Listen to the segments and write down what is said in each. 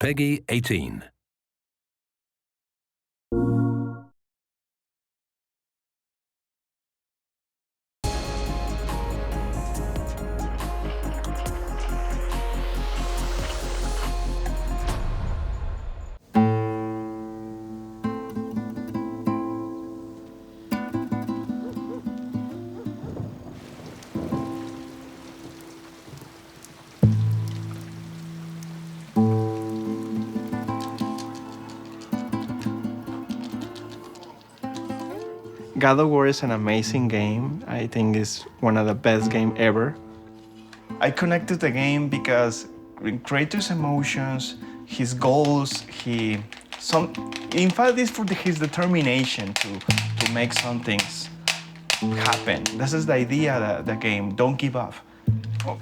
Peggy 18. God of War is an amazing game. I think it's one of the best games ever. I connected the game because Kratos' emotions, his goals, in fact, it's for his determination to make some things happen. This is the idea of the game. Don't give up. Oh.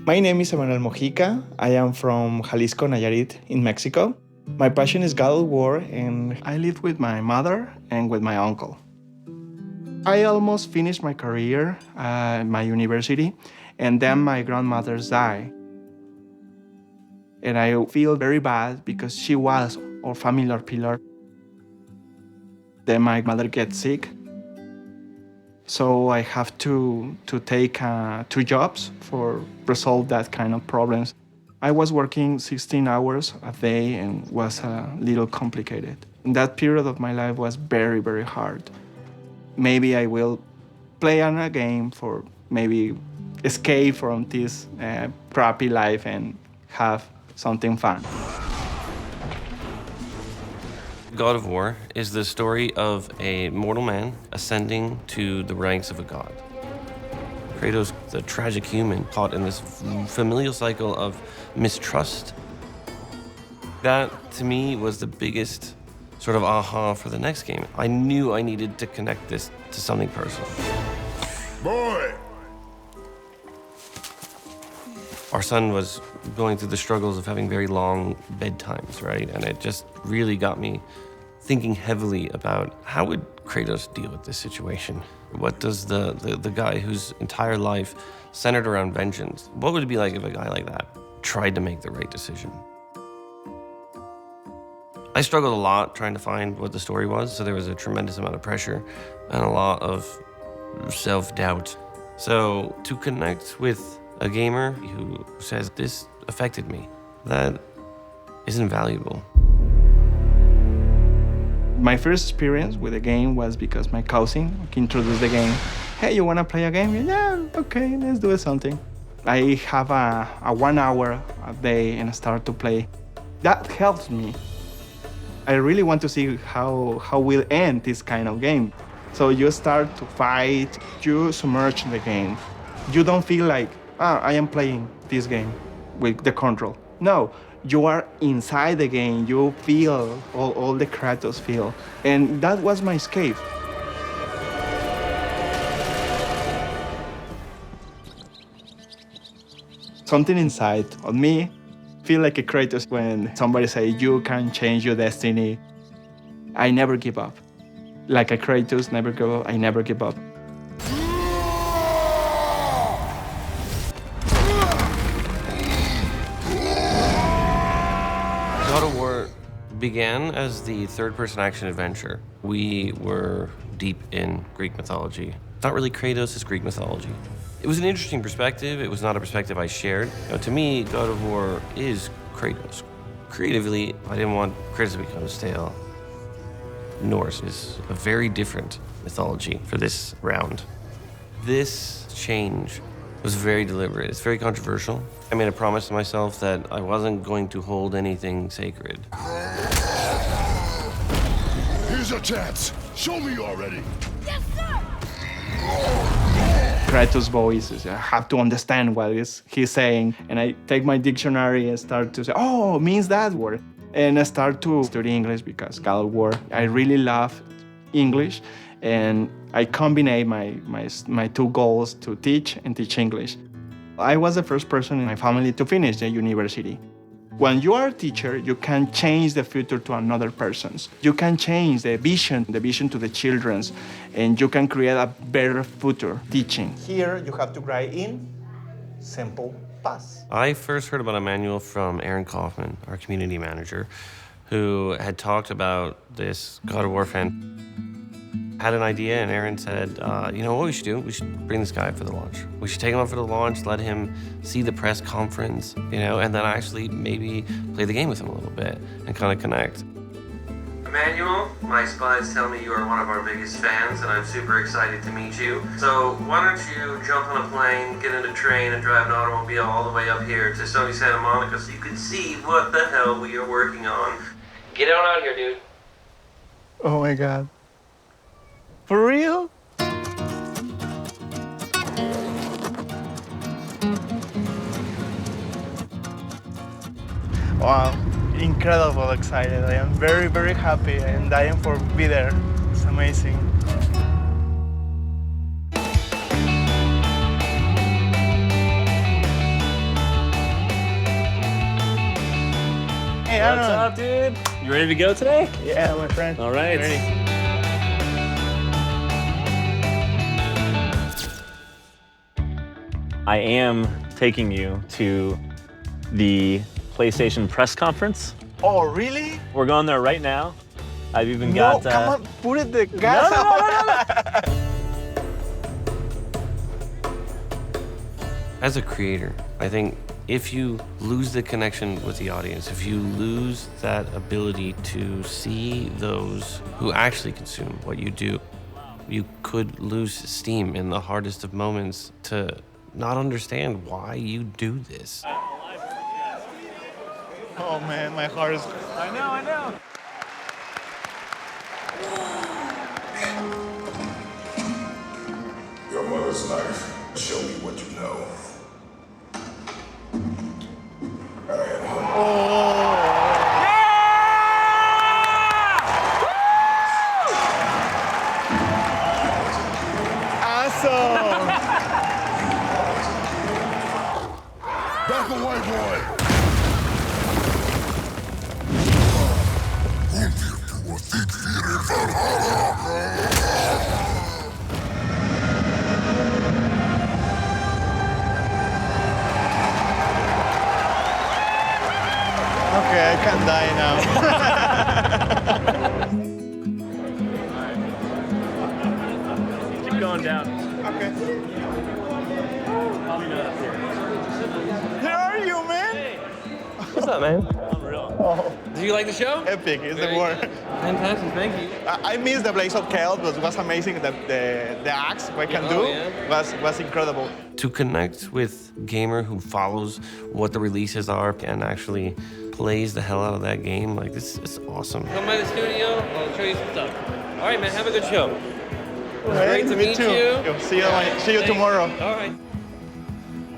My name is Emmanuel Mojica. I am from Jalisco, Nayarit, in Mexico. My passion is God of War, and I live with my mother and with my uncle. I almost finished my career at my university, and then my grandmother died. And I feel very bad because she was our family pillar. Then my mother gets sick, so I have to take 2 jobs for resolve that kind of problems. I was working 16 hours a day and was a little complicated. And that period of my life was very, very hard. Maybe I will play on a game for maybe escape from this crappy life and have something fun. God of War is the story of a mortal man ascending to the ranks of a god. Kratos, the tragic human, caught in this familial cycle of mistrust. That, to me, was the biggest sort of aha for the next game. I knew I needed to connect this to something personal. Boy! Our son was going through the struggles of having very long bedtimes, right? And it just really got me thinking heavily about how would Kratos deal with this situation? What does the guy whose entire life centered around vengeance, what would it be like if a guy like that tried to make the right decision? I struggled a lot trying to find what the story was, so there was a tremendous amount of pressure and a lot of self-doubt. So to connect with a gamer who says, this affected me, that is invaluable. My first experience with the game was because my cousin introduced the game. Hey, you wanna play a game? Yeah, okay, let's do something. I have a 1 hour a day and I start to play. That helps me. I really want to see how will end this kind of game. So you start to fight, you submerge in the game. You don't feel like, I am playing this game with the control. No, you are inside the game. You feel all the Kratos feel. And that was my escape. Something inside of me feel like a Kratos when somebody say you can change your destiny. I never give up. Like a Kratos, never give up. I never give up. God of War began as the third-person action adventure. We were deep in Greek mythology. Not really Kratos, it's Greek mythology. It was an interesting perspective. It was not a perspective I shared. To me, God of War is Kratos. Creatively, I didn't want Kratos to become stale. Norse is a very different mythology for this round. This change was very deliberate. It's very controversial. I made a promise to myself that I wasn't going to hold anything sacred. Here's a chance. Show me already. Yes, sir! Kratos' voice is, I have to understand what he's saying. And I take my dictionary and start to say, oh, it means that word. And I start to study English because God of War, I really love English. And I combine my 2 goals to teach and teach English. I was the first person in my family to finish the university. When you are a teacher, you can change the future to another person's. You can change the vision to the children's, and you can create a better future teaching. Here you have to write in simple Verpasst. I first heard about Emmanuel from Aaron Kaufman, our community manager, who had talked about this God of War fan. Had an idea, and Aaron said, you know what we should do? We should bring this guy for the launch. We should take him out for the launch, let him see the press conference, you know, and then actually maybe play the game with him a little bit and kind of connect. Emmanuel, my spies tell me you are one of our biggest fans, and I'm super excited to meet you. So why don't you jump on a plane, get in a train, and drive an automobile all the way up here to Sony Santa Monica so you can see what the hell we are working on. Get on out here, dude. Oh my God. For real? Wow, incredible excited. I am very, very happy and dying for be there. It's amazing. Hey, What's up, dude? You ready to go today? Yeah, my friend. All right. Ready. I am taking you to the PlayStation press conference. Oh, really? We're going there right now. I've even No, got. come on, put it the gas No. As a creator, I think if you lose the connection with the audience, if you lose that ability to see those who actually consume what you do, you could lose steam in the hardest of moments to not understand why you do this. Oh man, my heart is. I know. Your mother's knife. Show me what you know. I am hungry. Awesome! Back away, boy! Okay, I can die now. Keep going down. Okay. Probably not up here. Where are you, man? What's up, man? Unreal. Oh, Did you like the show? epic, it's Very the word. Fantastic, thank you. I missed the Blaze of Chaos, but it was amazing. The acts we can do was incredible. To connect with a gamer who follows what the releases are and actually plays the hell out of that game, like this is awesome. Come by the studio, I'll show you some stuff. All right, man, have a good show. Great to meet too. you. See you tomorrow. All right.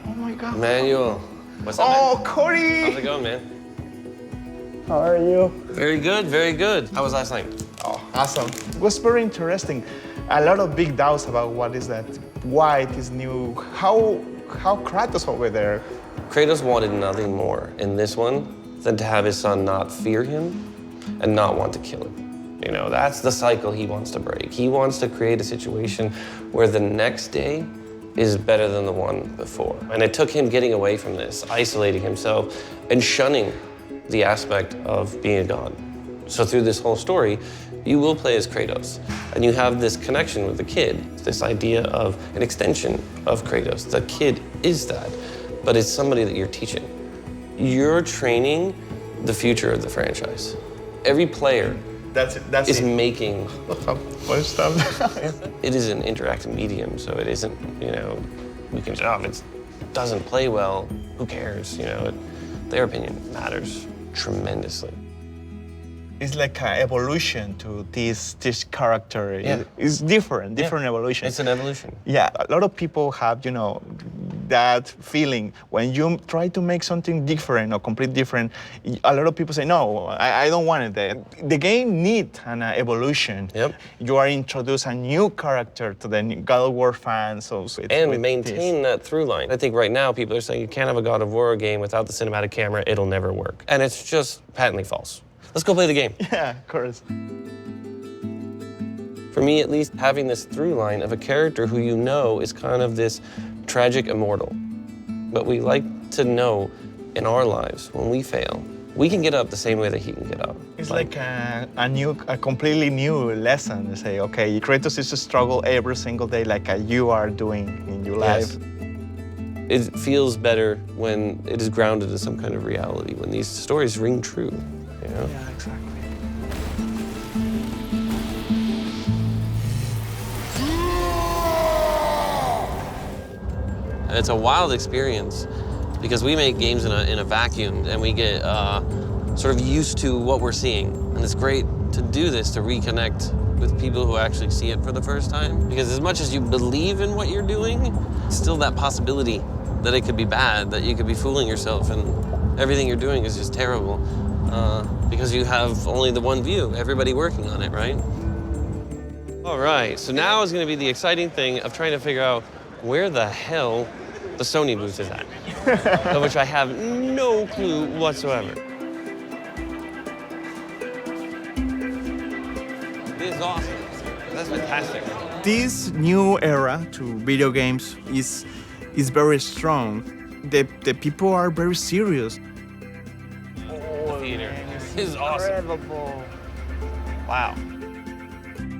Oh my God. Emmanuel, what's up, Oh, man? Cory! How's it going, man? How are you? Very good, very good. How was last night? Oh, awesome. It was very interesting. A lot of big doubts about what is that, why it is new, how Kratos over there. Kratos wanted nothing more in this one than to have his son not fear him and not want to kill him. You know, that's the cycle he wants to break. He wants to create a situation where the next day is better than the one before. And it took him getting away from this, isolating himself, and shunning the aspect of being a god. So through this whole story, you will play as Kratos, and you have this connection with the kid, this idea of an extension of Kratos. The kid is that, but it's somebody that you're teaching. You're training the future of the franchise. Every player That's is it. making. What stuff? It is an interactive medium, so it isn't, you know, we can say, oh, if it doesn't play well, who cares? You know, their opinion matters tremendously. It's like an evolution to this character. Yeah. It's different evolution. It's an evolution. Yeah, a lot of people have, that feeling when you try to make something different or completely different. A lot of people say, no, I don't want it. The game needs an evolution. Yep. You are introduce a new character to the God of War fans. So it's And with maintain that through line. I think right now people are saying you can't have a God of War game without the cinematic camera, it'll never work. And it's just patently false. Let's go play the game. Yeah, of course. For me, at least, having this through line of a character who you know is kind of this tragic immortal. But we like to know in our lives when we fail, we can get up the same way that he can get up. It's like a completely new lesson to say, okay, Kratos is a struggle every single day like you are doing in your life. It feels better when it is grounded in some kind of reality, when these stories ring true, you know? Yeah, exactly. And it's a wild experience because we make games in a vacuum and we get sort of used to what we're seeing. And it's great to do this, to reconnect with people who actually see it for the first time. Because as much as you believe in what you're doing, still that possibility that it could be bad, that you could be fooling yourself and everything you're doing is just terrible because you have only the one view, everybody working on it, right? All right, so now is gonna be the exciting thing of trying to figure out where the hell the Sony booth is at, of which I have no clue whatsoever. This is awesome. That's fantastic. This new era to video games is very strong. The people are very serious. The theater. This is awesome. Incredible. Wow.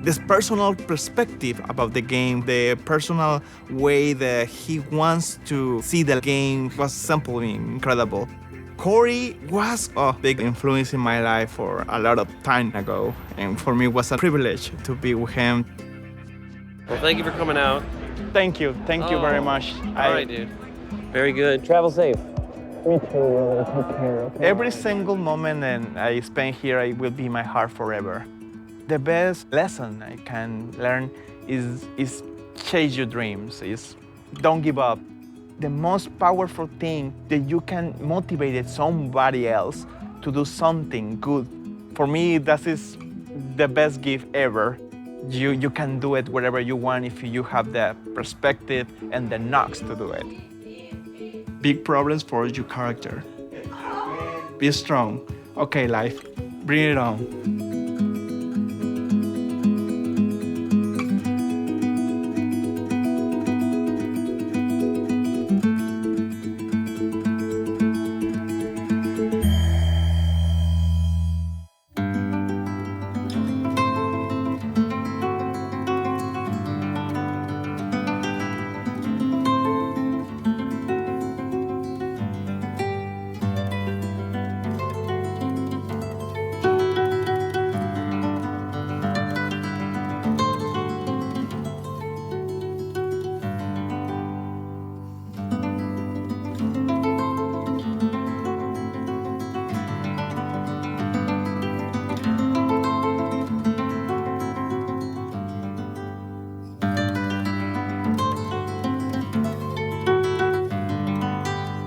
This personal perspective about the game, the personal way that he wants to see the game was simply incredible. Cory was a big influence in my life for a lot of time ago, and for me it was a privilege to be with him. Well, thank you for coming out. Thank you very much. All right, dude. Very good. Travel safe. Me too, brother. Take care. Okay? Every single moment that I spend here, it will be in my heart forever. The best lesson I can learn is chase your dreams. Is don't give up. The most powerful thing that you can motivate somebody else to do something good. For me, that is the best gift ever. You can do it wherever you want if you have the perspective and the knocks to do it. Big problems for your character. Be strong. Okay, life, bring it on.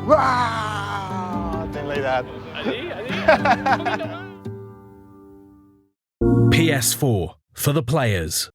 Wow! Thing like that. PS4 for the players.